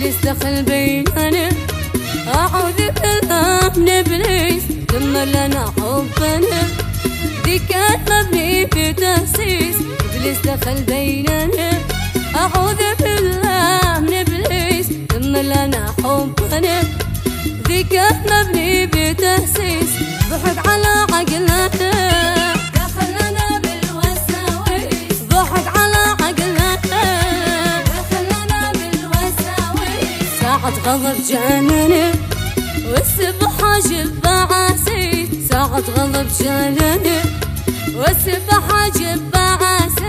إبليس دخل بيننا، أعوذ بالله من إبليس دمر لنا حبنا، ذي كان مبني بتأسيس. إبليس دخل بيننا، أعوذ بالله من إبليس دمر لنا حبنا، ذي كان مبني بتأسيس. ضحك على عقلنا، دخلنا بالوساويس، ضحك على عقلنا، دخلنا بالوساويس. ساعة غضب جاننا والسبحة جب عسيس، ساعة غضب جاننا والسبحة جب عسيس.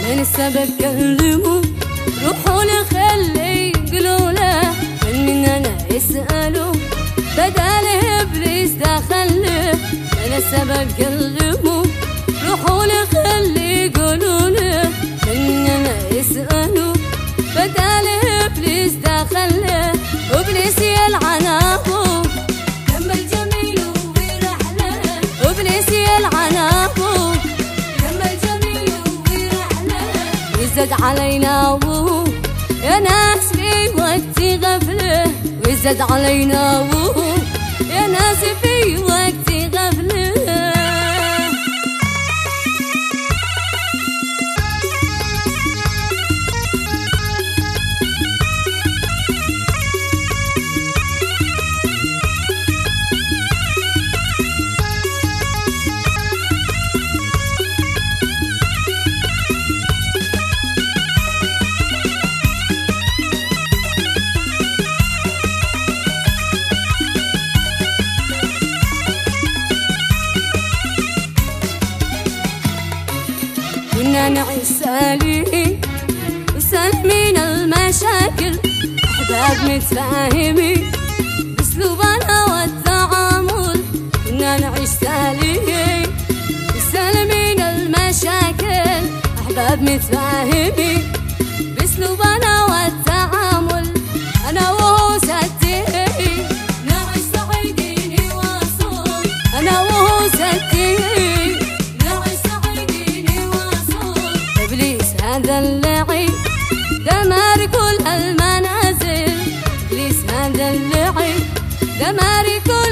من السبب كلموا روحوا لخلي يقولوا له، مننا يسألوا بدل إبليس دخل له. من السبب كلموا روحوا لخلي يقولوا له، مننا يسألوا بدل إبليس دخل له. وإبليس يلعن أبوه دم الجميل ويرحله، وإبليس يلعن أبوه ويزد علينا وهو يا ناس في وقت غفله، ويزد علينا وهو يا ناس في وقت غفله. كنا نعيش سالمين وسالمين المشاكل، أحباب متفاهمين بأسلوبنا والتعامل. كنا نعيش سالمين وسالمين المشاكل، أحباب متفاهمين بأسلوبنا والتعامل. أنا وهو ستين نعيش سعيدين وصول، أنا وهو ستين هذا اللعين دمار كل المنازل. إبليس هذا اللعين دمار كل